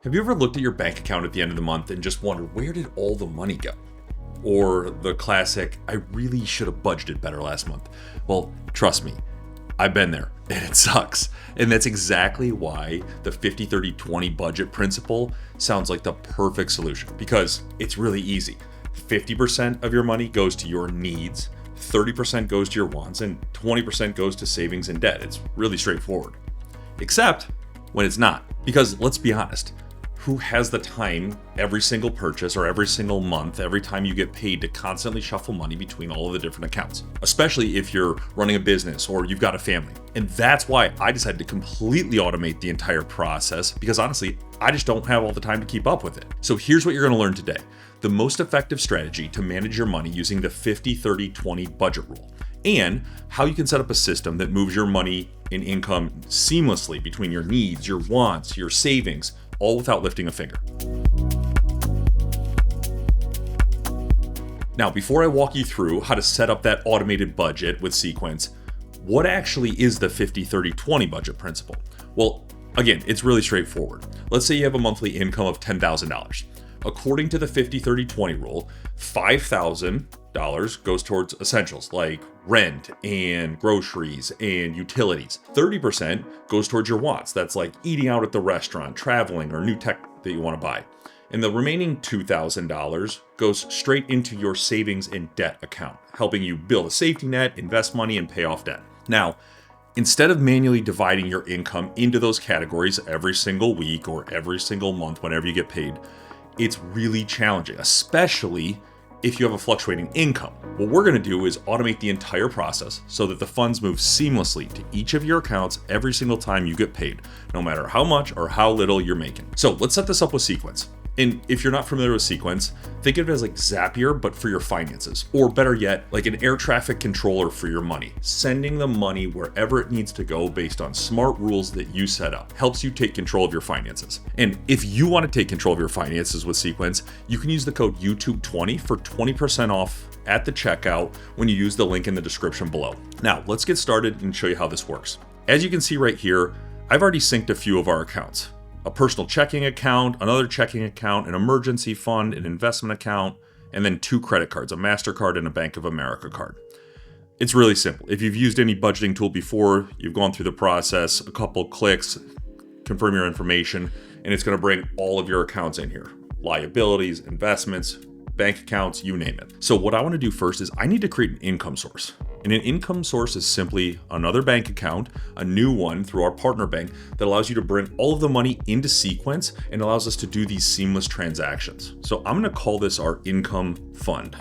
Have you ever looked at your bank account at the end of the month and just wondered, where did all the money go? Or the classic, I really should have budgeted better last month. Well, trust me, I've been there and it sucks. And that's exactly why the 50-30-20 budget principle sounds like the perfect solution, because it's really easy. 50% of your money goes to your needs, 30% goes to your wants, and 20% goes to savings and debt. It's really straightforward. Except when it's not. Because let's be honest, who has the time every single purchase or every single month, every time you get paid, to constantly shuffle money between all of the different accounts? Especially if you're running a business or you've got a family. And that's why I decided to completely automate the entire process, because honestly, I just don't have all the time to keep up with it. So here's what you're going to learn today: the most effective strategy to manage your money using the 50-30-20 budget rule, and how you can set up a system that moves your money and income seamlessly between your needs, your wants, your savings, all without lifting a finger. Now, before I walk you through how to set up that automated budget with Sequence, what actually is the 50-30-20 budget principle? Well, again, it's really straightforward. Let's say you have a monthly income of $10,000. According to the 50-30-20 rule, $5,000 goes towards essentials like rent and groceries and utilities. 30% goes towards your wants. That's like eating out at the restaurant, traveling, or new tech that you want to buy. And the remaining $2,000 goes straight into your savings and debt account, helping you build a safety net, invest money, and pay off debt. Now, instead of manually dividing your income into those categories every single week or every single month whenever you get paid, it's really challenging, especially if you have a fluctuating income. What we're going to do is automate the entire process so that the funds move seamlessly to each of your accounts every single time you get paid, no matter how much or how little you're making. So let's set this up with Sequence. And if you're not familiar with Sequence, think of it as like Zapier, but for your finances. Or better yet, like an air traffic controller for your money. Sending the money wherever it needs to go based on smart rules that you set up. Helps you take control of your finances. And if you want to take control of your finances with Sequence, you can use the code YouTube20 for 20% off at the checkout when you use the link in the description below. Now, let's get started and show you how this works. As you can see right here, I've already synced a few of our accounts. A personal checking account, another checking account, an emergency fund, an investment account, and then 2 credit cards, a Mastercard and a Bank of America card. It's really simple. If you've used any budgeting tool before, you've gone through the process, a couple clicks, confirm your information, and it's going to bring all of your accounts in here. Liabilities, investments, bank accounts, you name it. So what I want to do first is I need to create an income source. And an income source is simply another bank account, a new one through our partner bank that allows you to bring all of the money into Sequence and allows us to do these seamless transactions. So I'm going to call this our income fund.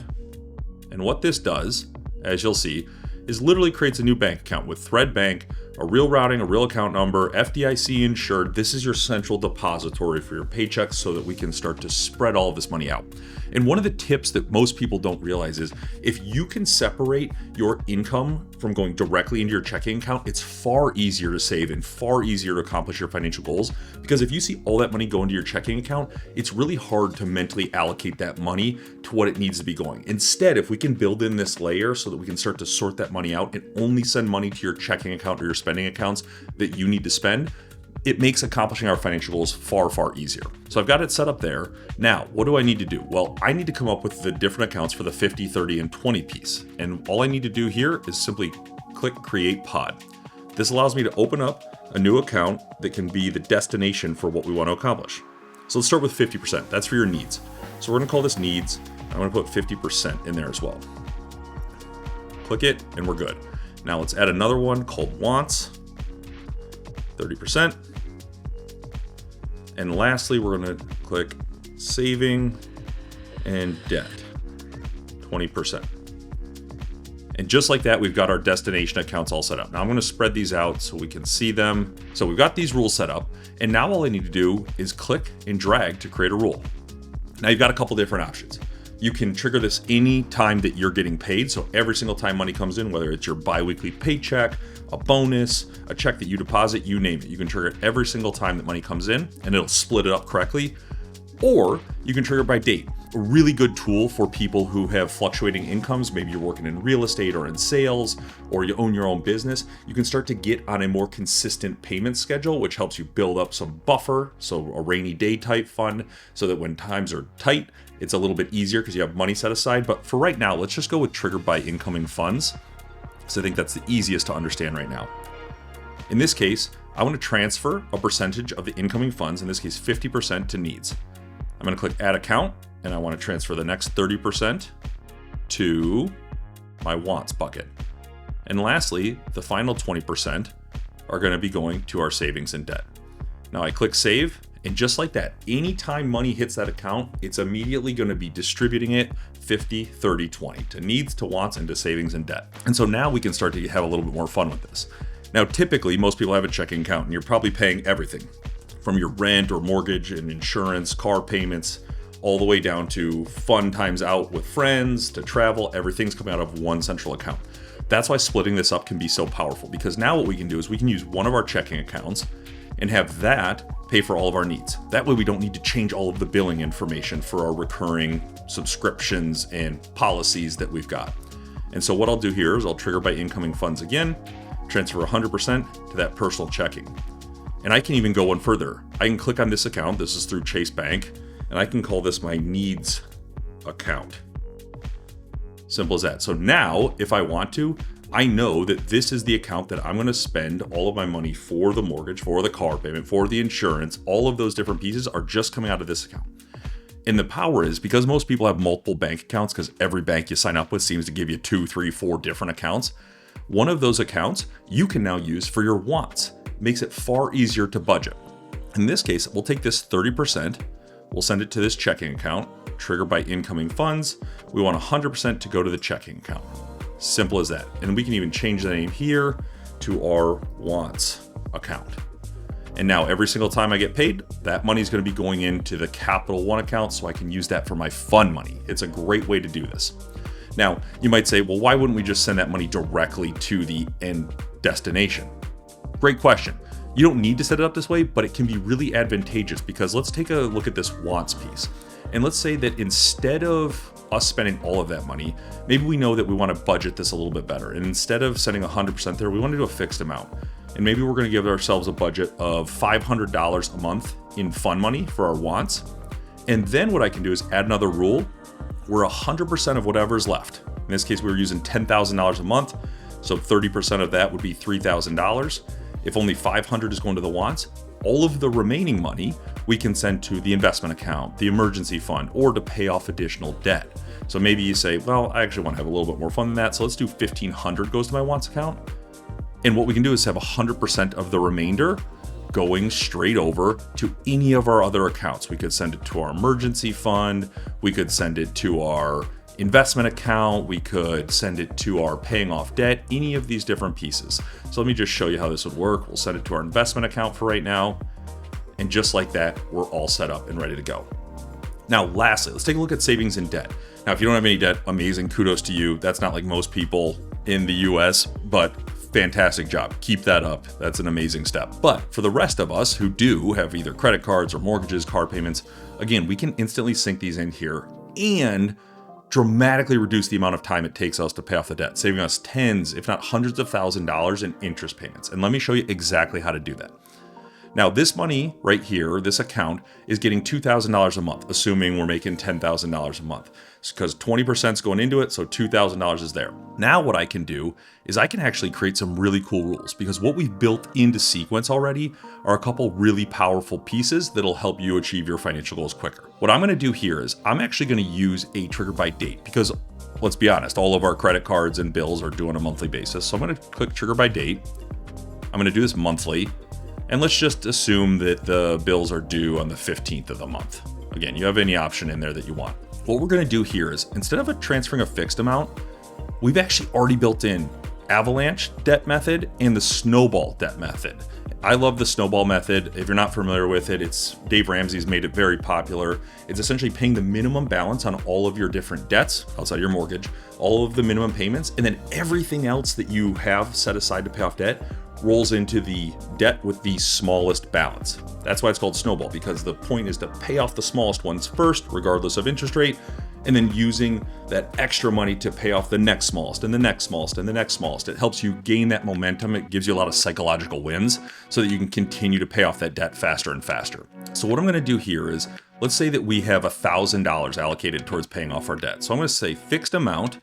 And what this does, as you'll see, is literally creates a new bank account with Thread Bank, a real routing, a real account number, FDIC insured. This is your central depository for your paychecks so that we can start to spread all of this money out. And one of the tips that most people don't realize is if you can separate your income from going directly into your checking account, it's far easier to save and far easier to accomplish your financial goals. Because if you see all that money go into your checking account, it's really hard to mentally allocate that money to what it needs to be going. Instead, if we can build in this layer so that we can start to sort that money out and only send money to your checking account or your spending accounts that you need to spend, it makes accomplishing our financial goals far, far easier. So I've got it set up there. Now, what do I need to do? Well, I need to come up with the different accounts for the 50, 30, and 20 piece. And all I need to do here is simply click Create Pod. This allows me to open up a new account that can be the destination for what we want to accomplish. So let's start with 50%. That's for your needs. So we're going to call this needs. I'm going to put 50% in there as well. Click it, and we're good. Now let's add another one called wants, 30%. And lastly, we're going to click saving and debt, 20%. And just like that, we've got our destination accounts all set up. Now I'm going to spread these out so we can see them. So we've got these rules set up. And now all I need to do is click and drag to create a rule. Now you've got a couple different options. You can trigger this any time that you're getting paid. So every single time money comes in, whether it's your biweekly paycheck, a bonus, a check that you deposit, you name it. You can trigger it every single time that money comes in and it'll split it up correctly. Or you can trigger by date. a really good tool for people who have fluctuating incomes. Maybe you're working in real estate or in sales, or you own your own business. You can start to get on a more consistent payment schedule, which helps you build up some buffer, so a rainy day type fund, so that when times are tight, it's a little bit easier because you have money set aside. But for right now, let's just go with triggered by incoming funds. So I think that's the easiest to understand right now. In this case, I want to transfer a percentage of the incoming funds, in this case 50%, to needs. I'm going to click add account, and I want to transfer the next 30% to my wants bucket. And lastly, the final 20% are going to be going to our savings and debt. Now I click save, and just like that, anytime money hits that account, it's immediately going to be distributing it 50, 30, 20 to needs, to wants, and to savings and debt. And so now we can start to have a little bit more fun with this. Now, typically, most people have a checking account, and you're probably paying everything from your rent or mortgage and insurance, car payments, all the way down to fun times out with friends, to travel. Everything's coming out of one central account. That's why splitting this up can be so powerful, because now what we can do is we can use one of our checking accounts and have that pay for all of our needs. That way we don't need to change all of the billing information for our recurring subscriptions and policies that we've got. And so what I'll do here is I'll trigger by incoming funds again, transfer 100% to that personal checking. And I can even go one further. I can click on this account, this is through Chase Bank, and I can call this my needs account. Simple as that. So now, if I want to, I know that this is the account that I'm going to spend all of my money for the mortgage, for the car payment, for the insurance. All of those different pieces are just coming out of this account. And the power is, because most people have multiple bank accounts, because every bank you sign up with seems to give you 2, 3, 4 different accounts. One of those accounts you can now use for your wants. It makes it far easier to budget. In this case, we'll take this 30%, we'll send it to this checking account, trigger by incoming funds. We want 100% to go to the checking account. Simple as that. And we can even change the name here to our wants account. And now every single time I get paid, that money is going to be going into the Capital One account, so I can use that for my fun money. It's a great way to do this. Now, you might say, well, why wouldn't we just send that money directly to the end destination? Great question. You don't need to set it up this way, but it can be really advantageous, because let's take a look at this wants piece. And let's say that instead of us spending all of that money, maybe we know that we want to budget this a little bit better. And instead of sending 100% there, we want to do a fixed amount. And maybe we're going to give ourselves a budget of $500 a month in fun money for our wants. And then what I can do is add another rule where 100% of whatever is left. In this case, we were using $10,000 a month. So 30% of that would be $3,000. If only 500 is going to the wants, all of the remaining money we can send to the investment account, the emergency fund, or to pay off additional debt. So maybe you say, well, I actually want to have a little bit more fun than that. So let's do 1,500 goes to my wants account. And what we can do is have 100% of the remainder going straight over to any of our other accounts. We could send it to our emergency fund. We could send it to our investment account. We could send it to our paying off debt, any of these different pieces. So let me just show you how this would work. We'll send it to our investment account for right now. And just like that, we're all set up and ready to go. Now, lastly, let's take a look at savings and debt. Now, if you don't have any debt, amazing, kudos to you. That's not like most people in the US, but fantastic job. Keep that up. That's an amazing step. But for the rest of us who do have either credit cards or mortgages, car payments, again, we can instantly sync these in here and dramatically reduce the amount of time it takes us to pay off the debt, saving us tens, if not hundreds of $1,000s in interest payments. And let me show you exactly how to do that. Now, this money right here, this account, is getting $2,000 a month, assuming we're making $10,000 a month, because 20% is going into it, so $2,000 is there. Now what I can do is I can actually create some really cool rules, because what we've built into Sequence already are a couple really powerful pieces that'll help you achieve your financial goals quicker. What I'm going to do here is I'm actually going to use a trigger by date, because let's be honest, all of our credit cards and bills are due on a monthly basis. So I'm going to click trigger by date. I'm going to do this monthly. And let's just assume that the bills are due on the 15th of the month. Again, you have any option in there that you want. What we're going to do here is, instead of transferring a fixed amount, we've actually already built in Avalanche debt method and the Snowball debt method. I love the Snowball method. If you're not familiar with it, it's Dave Ramsey's made it very popular. It's essentially paying the minimum balance on all of your different debts outside your mortgage, all of the minimum payments, and then everything else that you have set aside to pay off debt rolls into the debt with the smallest balance. That's why it's called Snowball, because the point is to pay off the smallest ones first, regardless of interest rate, and then using that extra money to pay off the next smallest and the next smallest and the next smallest. It helps you gain that momentum. It gives you a lot of psychological wins so that you can continue to pay off that debt faster and faster. So what I'm going to do here is, let's say that we have $1,000 allocated towards paying off our debt. So I'm going to say fixed amount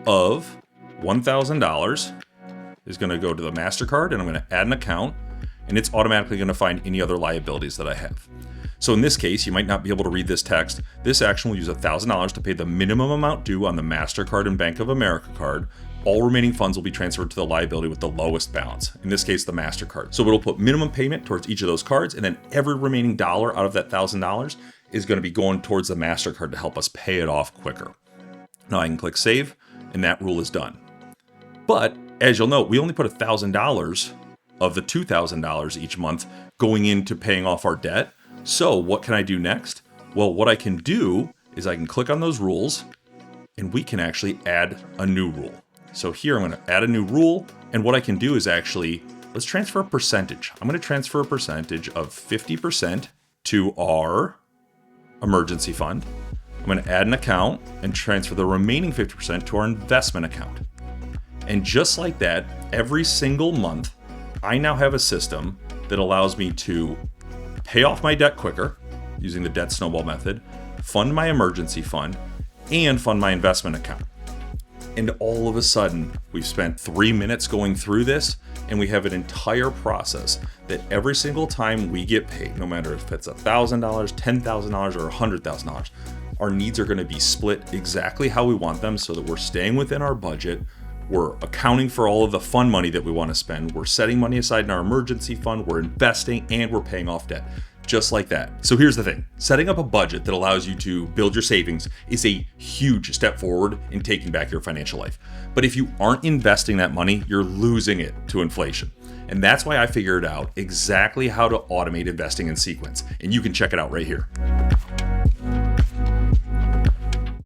of $1,000 is going to go to the Mastercard, and I'm going to add an account, and it's automatically going to find any other liabilities that I have. So in this case, you might not be able to read this text. This action will use $1,000 to pay the minimum amount due on the Mastercard and Bank of America card. All remaining funds will be transferred to the liability with the lowest balance, in this case, the Mastercard. So it'll put minimum payment towards each of those cards, and then every remaining dollar out of that $1,000 is going to be going towards the Mastercard to help us pay it off quicker. Now I can click save, and that rule is done. But as you'll note, we only put $1,000 of the $2,000 each month going into paying off our debt. So what can I do next? Well, what I can do is I can click on those rules, and we can actually add a new rule. So here I'm going to add a new rule, and what I can do is actually, let's transfer a percentage. I'm going to transfer a percentage of 50% to our emergency fund. I'm going to add an account and transfer the remaining 50% to our investment account. And just like that, every single month, I now have a system that allows me to pay off my debt quicker using the debt snowball method, fund my emergency fund, and fund my investment account. And all of a sudden, we've spent 3 minutes going through this, and we have an entire process that every single time we get paid, no matter if it's $1,000, $10,000, or $100,000, our needs are going to be split exactly how we want them so that we're staying within our budget. We're accounting for all of the fun money that we want to spend. We're setting money aside in our emergency fund. We're investing, and we're paying off debt. Just like that. So here's the thing. Setting up a budget that allows you to build your savings is a huge step forward in taking back your financial life. But if you aren't investing that money, you're losing it to inflation. And that's why I figured out exactly how to automate investing in sequence. And you can check it out right here.